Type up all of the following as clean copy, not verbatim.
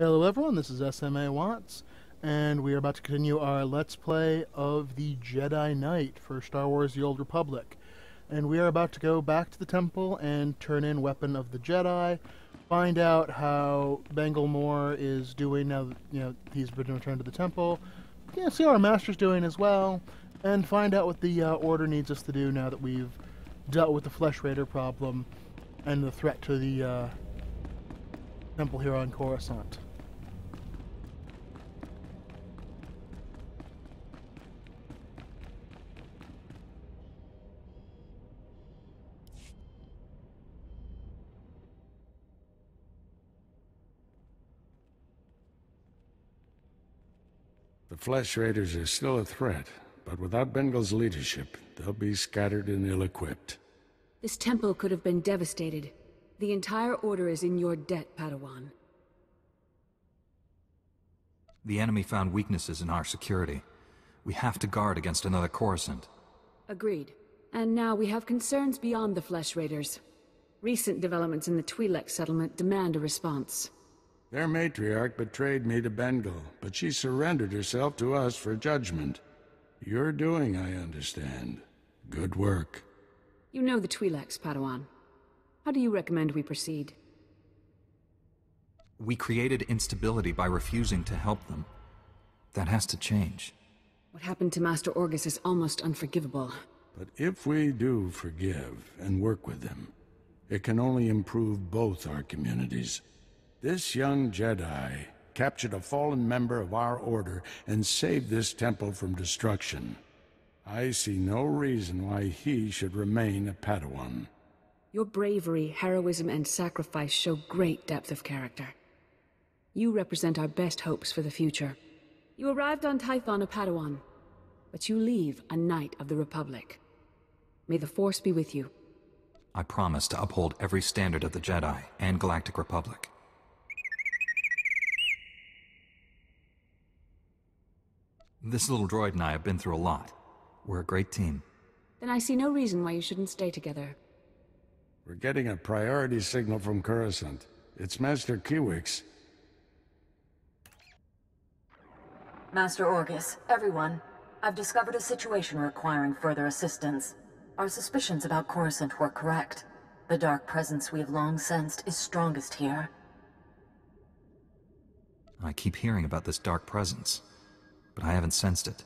Hello everyone, this is SMA Watts, and we are about to continue our Let's Play of the Jedi Knight for Star Wars The Old Republic. And we are about to go back to the temple and turn in Weapon of the Jedi, find out how Bangalore is doing now that, he's been returned to the temple, see how our Master's doing as well, and find out what the Order needs us to do now that we've dealt with the Flesh Raider problem and the threat to the temple here on Coruscant. The Flesh Raiders are still a threat, but without Bengal's leadership, they'll be scattered and ill-equipped. This temple could have been devastated. The entire Order is in your debt, Padawan. The enemy found weaknesses in our security. We have to guard against another Coruscant. Agreed. And now we have concerns beyond the Flesh Raiders. Recent developments in the Twi'lek settlement demand a response. Their Matriarch betrayed me to Bengal, but she surrendered herself to us for judgment. You're doing, I understand. Good work. You know the Twi'leks, Padawan. How do you recommend we proceed? We created instability by refusing to help them. That has to change. What happened to Master Orgus is almost unforgivable. But if we do forgive and work with them, it can only improve both our communities. This young Jedi captured a fallen member of our order and saved this temple from destruction. I see no reason why he should remain a Padawan. Your bravery, heroism, and sacrifice show great depth of character. You represent our best hopes for the future. You arrived on Tython a Padawan, but you leave a Knight of the Republic. May the Force be with you. I promise to uphold every standard of the Jedi and Galactic Republic. This little droid and I have been through a lot. We're a great team. Then I see no reason why you shouldn't stay together. We're getting a priority signal from Coruscant. It's Master Kiwix. Master Orgus, everyone. I've discovered a situation requiring further assistance. Our suspicions about Coruscant were correct. The dark presence we have long sensed is strongest here. I keep hearing about this dark presence, but I haven't sensed it.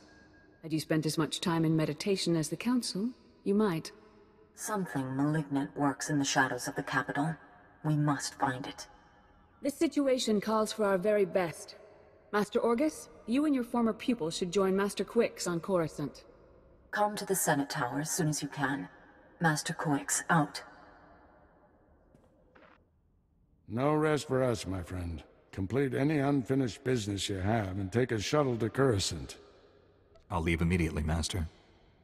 Had you spent as much time in meditation as the Council, you might. Something malignant works in the shadows of the capital. We must find it. This situation calls for our very best. Master Orgus, you and your former pupil should join Master Quix on Coruscant. Come to the Senate Tower as soon as you can. Master Quix, out. No rest for us, my friend. Complete any unfinished business you have and take a shuttle to Coruscant. I'll leave immediately, Master.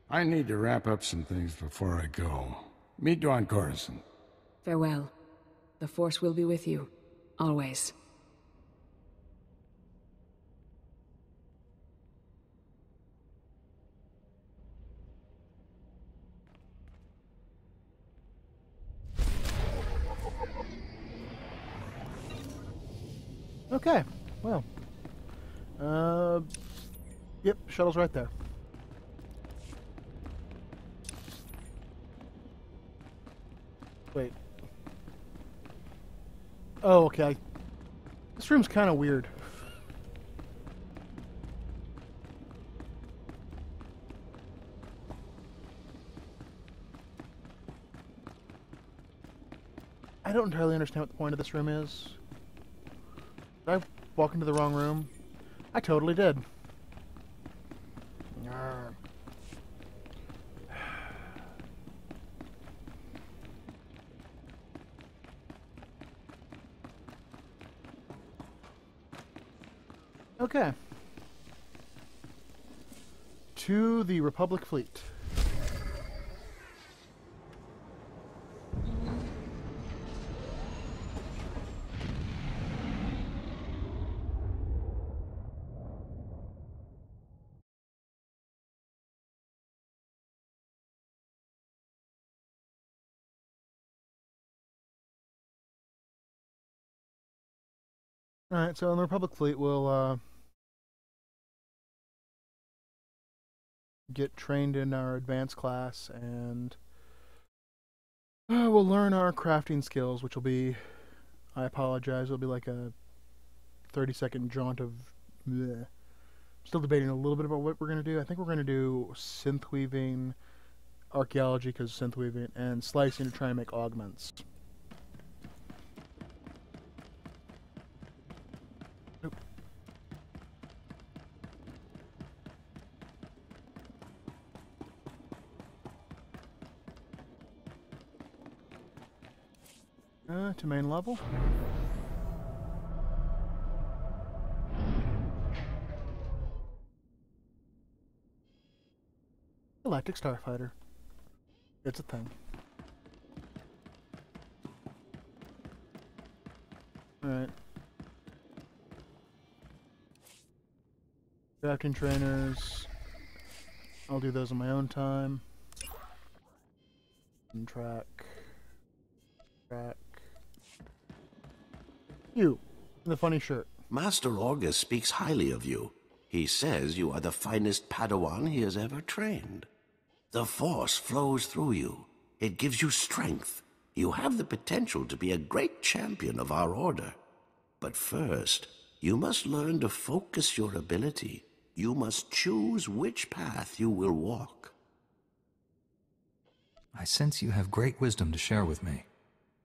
I need to wrap up some things before I go. Meet you on Coruscant. Farewell. The Force will be with you. Always. Okay, well. Yep, shuttle's right there. Wait. Oh, okay. This room's kind of weird. I don't entirely understand what the point of this room is. Did I walk into the wrong room? I totally did. Arr. Okay. To the Republic fleet. Alright, so in the Republic fleet, we'll get trained in our advanced class, and we'll learn our crafting skills, which will be, I apologize, it'll be like a 30-second jaunt of bleh. Still debating a little bit about what we're going to do. I think we're going to do synth weaving, archaeology because synth weaving, and slicing to try and make augments. Nope. To main level. Galactic Starfighter. It's a thing. Alright. Crafting trainers. I'll do those on my own time. And track. You, in the funny shirt. Master Orgus speaks highly of you. He says you are the finest Padawan he has ever trained. The Force flows through you. It gives you strength. You have the potential to be a great champion of our order. But first, you must learn to focus your ability. You must choose which path you will walk. I sense you have great wisdom to share with me.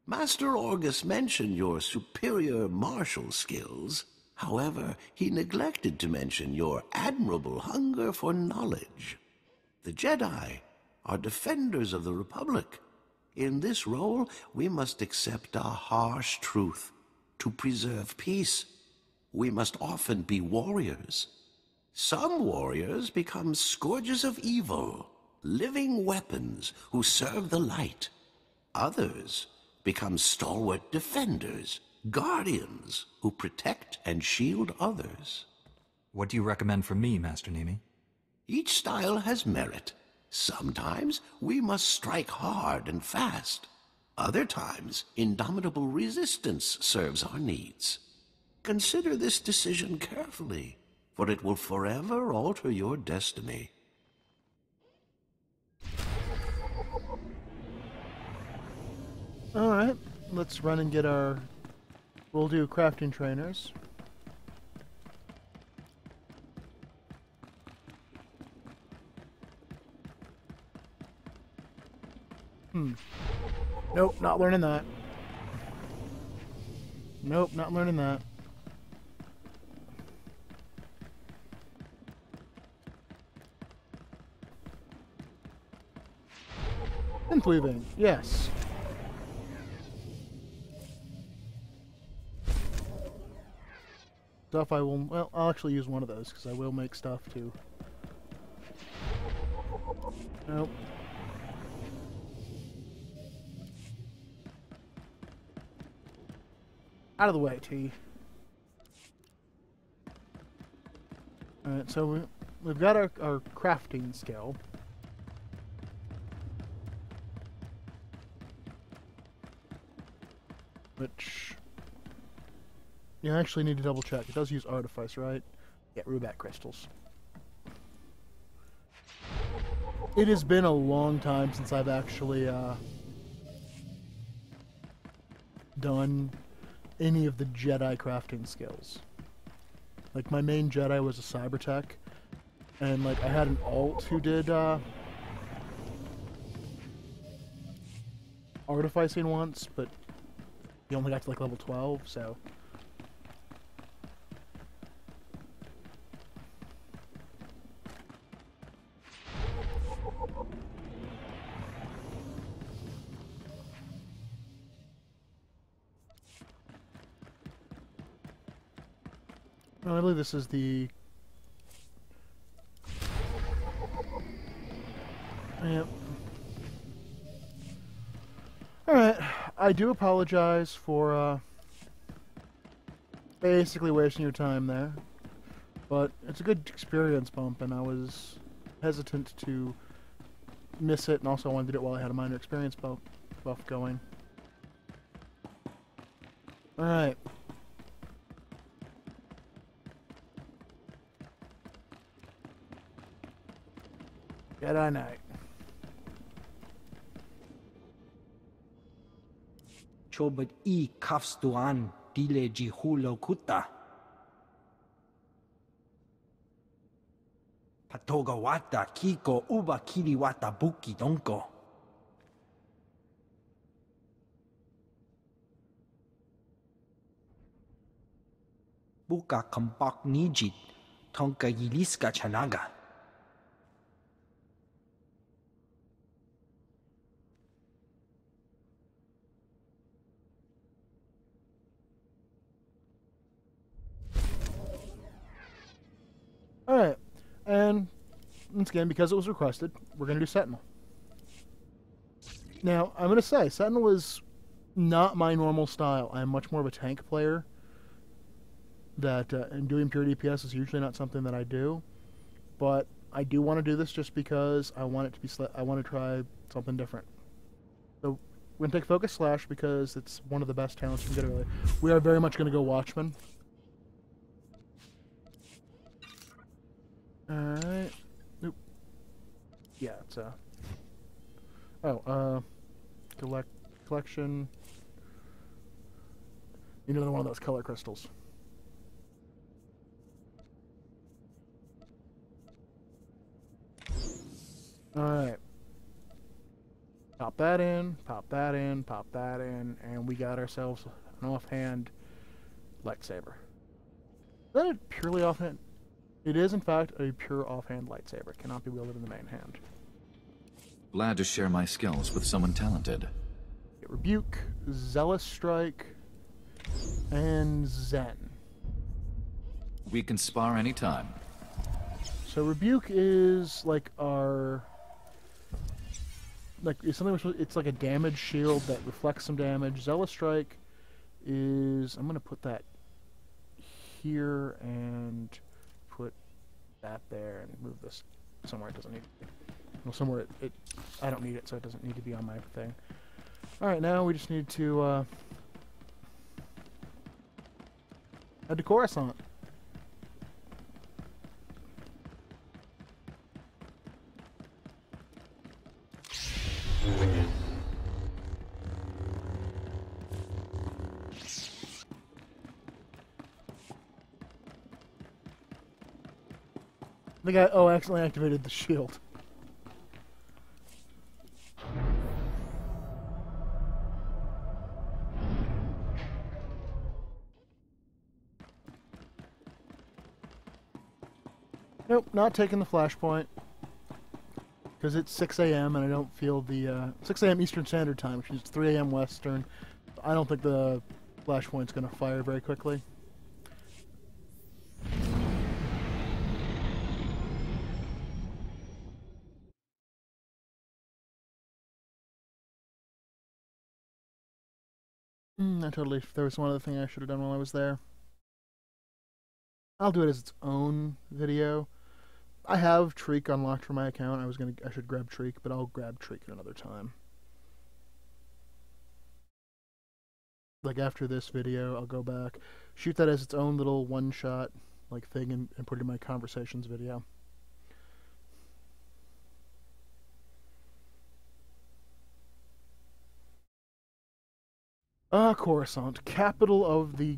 Master Orgus mentioned your superior martial skills. However, he neglected to mention your admirable hunger for knowledge. The Jedi are defenders of the Republic. In this role, we must accept a harsh truth. To preserve peace, we must often be warriors. Some warriors become scourges of evil, living weapons who serve the light. Others become stalwart defenders, guardians who protect and shield others. What do you recommend for me, Master Nimi? Each style has merit. Sometimes we must strike hard and fast. Other times, indomitable resistance serves our needs. Consider this decision carefully, for it will forever alter your destiny. Alright, let's run and get our... We'll do crafting trainers. Nope, not learning that. Nope, not learning that. Synth weaving, yes. Stuff I will... Well, I'll actually use one of those, because I will make stuff, too. Nope. Out of the way, T. Alright, so we've got our crafting skill. Which... You actually need to double check. It does use artifice, right? Yeah, rubat crystals. It has been a long time since I've actually done any of the Jedi crafting skills. Like, my main Jedi was a cybertech, and like I had an alt who did artificing once, but he only got to like level 12, so... I believe this is the... Yep. Alright, I do apologize for basically wasting your time there, but it's a good experience bump, and I was hesitant to miss it, and also I wanted to do it while I had a minor experience buff going. Alright. Jedi Knight. Chobot I kafstuan dile jihulo kuta. Patoga wata kiko uba kiri wata buki donko. Buka kampak nijit, tonka yiliska chanaga. Alright, and once again, because it was requested, we're going to do Sentinel. Now, I'm going to say, Sentinel is not my normal style. I'm much more of a tank player. And doing pure DPS is usually not something that I do. But I do want to do this just because I want it to be. I want to try something different. So we're going to take Focus Slash because it's one of the best talents you can get early. We are very much going to go Watchman. Alright. Nope. Yeah, it's collection. You know, one of those color crystals. Alright. Pop that in, pop that in, pop that in, and we got ourselves an offhand lightsaber. Is that a purely offhand? It is, in fact, a pure offhand lightsaber. It cannot be wielded in the main hand. Glad to share my skills with someone talented. Get Rebuke, Zealous Strike, and Zen. We can spar anytime. So Rebuke is like our... it's something. It's like a damage shield that reflects some damage. Zealous Strike is... I'm going to put that here and put that there and move this somewhere it doesn't need to be. Well, somewhere I don't need it, so it doesn't need to be on my thing. Alright, now we just need to head to Coruscant. The guy, accidentally activated the shield. Nope, not taking the flashpoint. Because it's 6 a.m. and I don't feel the... 6 a.m. Eastern Standard Time, which is 3 a.m. Western. I don't think the flashpoint's going to fire very quickly. There was one other thing I should have done while I was there. I'll do it as its own video. I have Treek unlocked for my account. I should grab Treek, but I'll grab Treek at another time. Like after this video, I'll go back, shoot that as its own little one-shot like thing, and put it in my conversations video. Coruscant, capital of the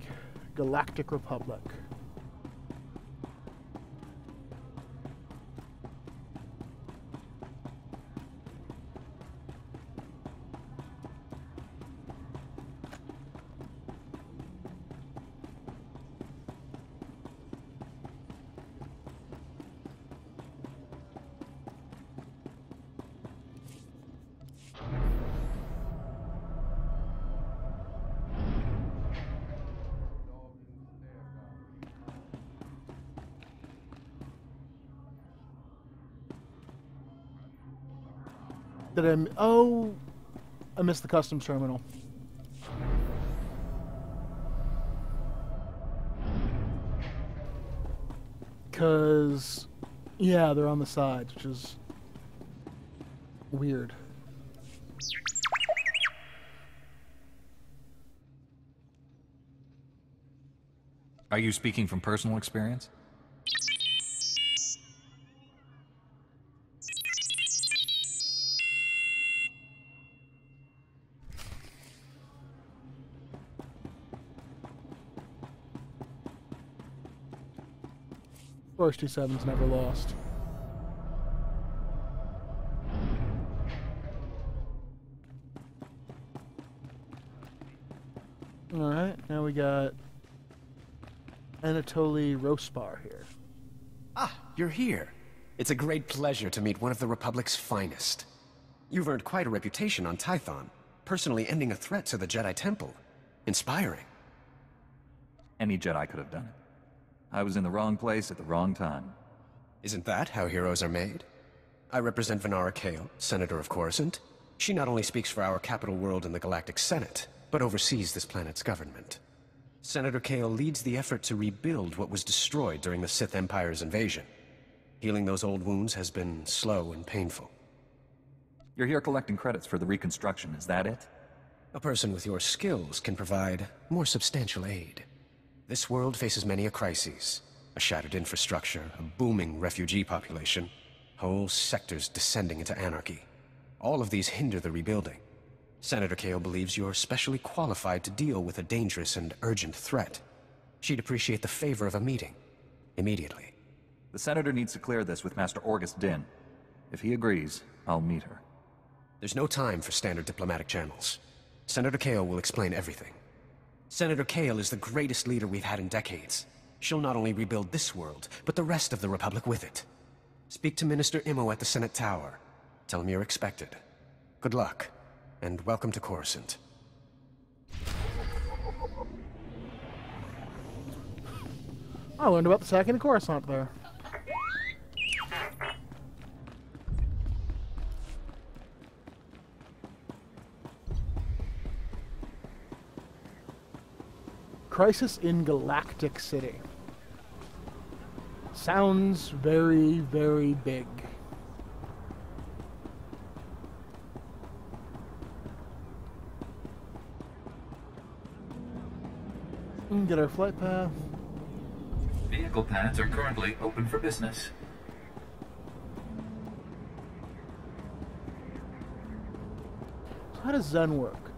Galactic Republic. I missed the customs terminal. Because, yeah, they're on the sides, which is weird. Are you speaking from personal experience? Of course, T7's never lost. Alright, now we got Anatoly Rospar here. Ah, you're here. It's a great pleasure to meet one of the Republic's finest. You've earned quite a reputation on Tython, personally ending a threat to the Jedi Temple. Inspiring. Any Jedi could have done it. I was in the wrong place at the wrong time. Isn't that how heroes are made? I represent Ranna Kale, Senator of Coruscant. She not only speaks for our capital world in the Galactic Senate, but oversees this planet's government. Senator Kale leads the effort to rebuild what was destroyed during the Sith Empire's invasion. Healing those old wounds has been slow and painful. You're here collecting credits for the reconstruction, is that it? A person with your skills can provide more substantial aid. This world faces many a crisis. A shattered infrastructure, a booming refugee population, whole sectors descending into anarchy. All of these hinder the rebuilding. Senator Kale believes you're specially qualified to deal with a dangerous and urgent threat. She'd appreciate the favor of a meeting. Immediately. The Senator needs to clear this with Master Orgus Din. If he agrees, I'll meet her. There's no time for standard diplomatic channels. Senator Kale will explain everything. Senator Kale is the greatest leader we've had in decades. She'll not only rebuild this world, but the rest of the Republic with it. Speak to Minister Imo at the Senate Tower. Tell him you're expected. Good luck, and welcome to Coruscant. I learned about the sacking of Coruscant there. Crisis in Galactic City. Sounds very, very big. Get our flight path. Vehicle paths are currently open for business. So how does Zen work?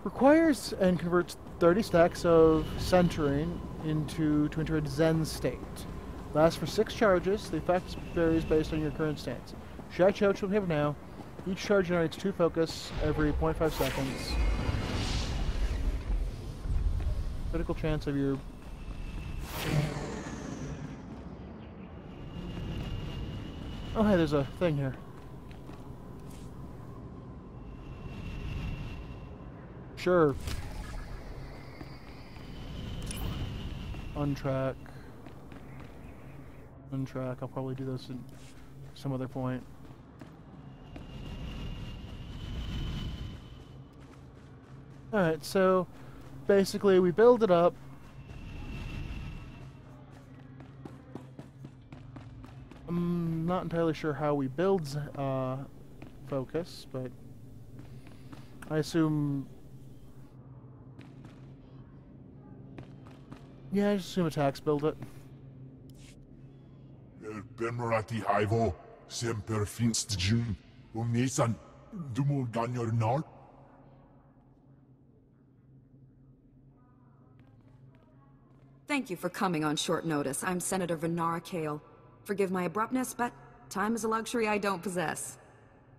Requires and converts 30 stacks of centering to enter a Zen state. Lasts for 6 charges. The effect varies based on your current stance. Should I choose what we have now? Each charge generates 2 focus every 0.5 seconds. Critical chance of your... Oh hey, there's a thing here. Sure. Untrack. Untrack. I'll probably do this at some other point. Alright, so basically we build it up. I'm not entirely sure how we build focus, but I assume... Yeah, I just assume attacks build it. Bemerati Hivo, Semper Finstjun, Umnesan, Dumul Ganyornar. Thank you for coming on short notice. I'm Senator Ranna Kale. Forgive my abruptness, but time is a luxury I don't possess.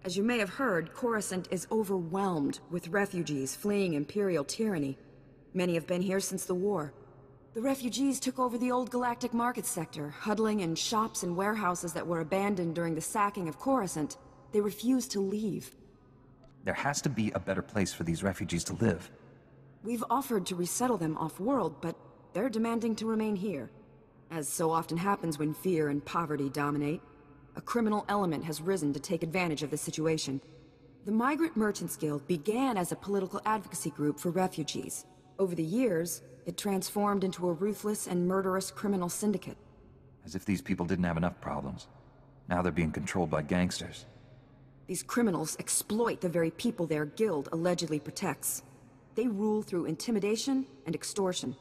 As you may have heard, Coruscant is overwhelmed with refugees fleeing Imperial tyranny. Many have been here since the war. The refugees took over the old Galactic market sector, huddling in shops and warehouses that were abandoned during the sacking of Coruscant. They refused to leave. There has to be a better place for these refugees to live. We've offered to resettle them off-world, but they're demanding to remain here. As so often happens when fear and poverty dominate, a criminal element has risen to take advantage of the situation. The Migrant Merchants Guild began as a political advocacy group for refugees. Over the years, it transformed into a ruthless and murderous criminal syndicate. As if these people didn't have enough problems. Now they're being controlled by gangsters. These criminals exploit the very people their guild allegedly protects. They rule through intimidation and extortion.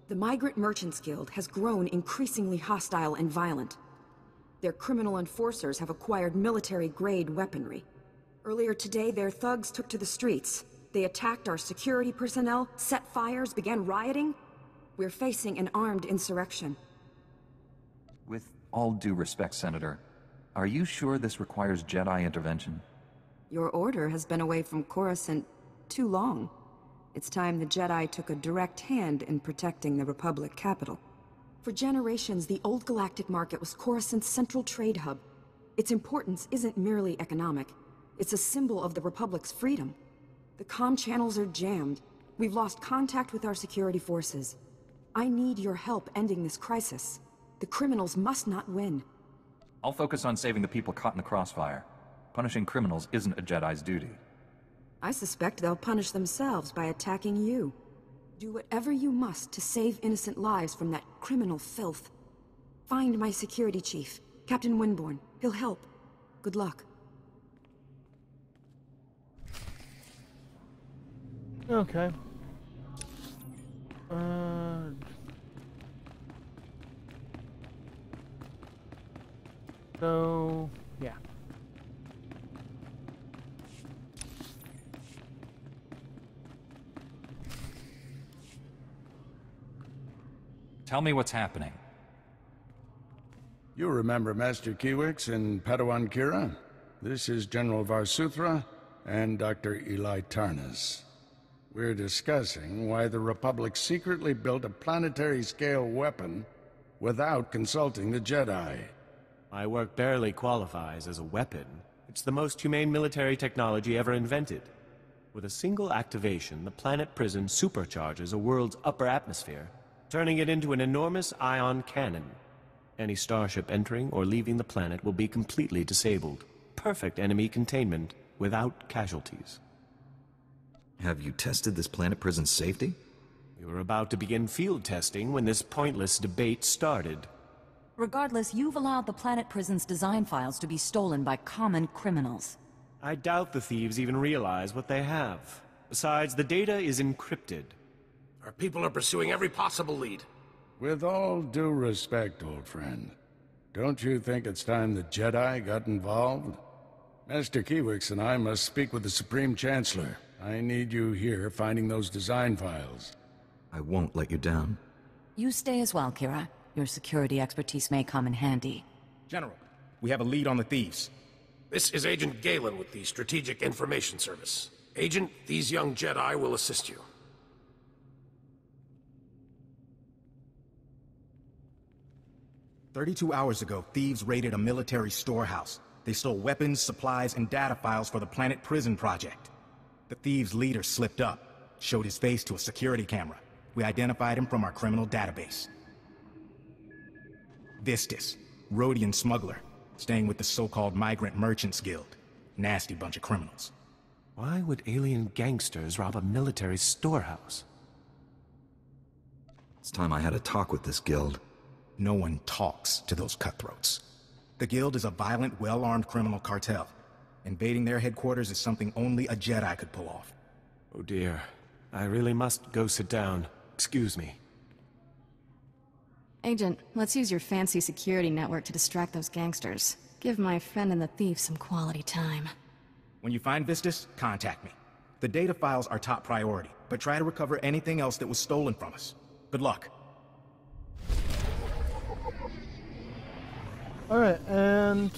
The Migrant Merchants Guild has grown increasingly hostile and violent. Their criminal enforcers have acquired military-grade weaponry. Earlier today, their thugs took to the streets. They attacked our security personnel, set fires, began rioting. We're facing an armed insurrection. With all due respect, Senator, are you sure this requires Jedi intervention? Your order has been away from Coruscant too long. It's time the Jedi took a direct hand in protecting the Republic capital. For generations, the old Galactic market was Coruscant's central trade hub. Its importance isn't merely economic. It's a symbol of the Republic's freedom. The comm channels are jammed. We've lost contact with our security forces. I need your help ending this crisis. The criminals must not win. I'll focus on saving the people caught in the crossfire. Punishing criminals isn't a Jedi's duty. I suspect they'll punish themselves by attacking you. Do whatever you must to save innocent lives from that criminal filth. Find my security chief, Captain Winborn. He'll help. Good luck. Okay. So, yeah. Tell me what's happening. You remember Master Kiwix and Padawan Kira? This is General Varsuthra and Dr. Eli Tarnas. We're discussing why the Republic secretly built a planetary-scale weapon without consulting the Jedi. My work barely qualifies as a weapon. It's the most humane military technology ever invented. With a single activation, the planet prison supercharges a world's upper atmosphere, turning it into an enormous ion cannon. Any starship entering or leaving the planet will be completely disabled. Perfect enemy containment without casualties. Have you tested this planet prison's safety? We were about to begin field testing when this pointless debate started. Regardless, you've allowed the planet prison's design files to be stolen by common criminals. I doubt the thieves even realize what they have. Besides, the data is encrypted. Our people are pursuing every possible lead. With all due respect, old friend, don't you think it's time the Jedi got involved? Master Kiwix and I must speak with the Supreme Chancellor. I need you here finding those design files. I won't let you down. You stay as well, Kira. Your security expertise may come in handy. General, we have a lead on the thieves. This is Agent Galen with the Strategic Information Service. Agent, these young Jedi will assist you. 32 hours ago, thieves raided a military storehouse. They stole weapons, supplies, and data files for the Planet Prison project. The thieves' leader slipped up, showed his face to a security camera. We identified him from our criminal database. Vistus, Rhodian smuggler, staying with the so-called Migrant Merchants Guild. Nasty bunch of criminals. Why would alien gangsters rob a military storehouse? It's time I had a talk with this guild. No one talks to those cutthroats. The guild is a violent, well-armed criminal cartel. Invading their headquarters is something only a Jedi could pull off. Oh dear. I really must go sit down. Excuse me. Agent, let's use your fancy security network to distract those gangsters. Give my friend and the thief some quality time. When you find Vistus, contact me. The data files are top priority, but try to recover anything else that was stolen from us. Good luck. Alright, and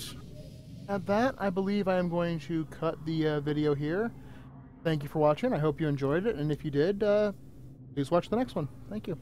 at that, I believe I am going to cut the video here. Thank you for watching. I hope you enjoyed it, and if you did, please watch the next one. Thank you.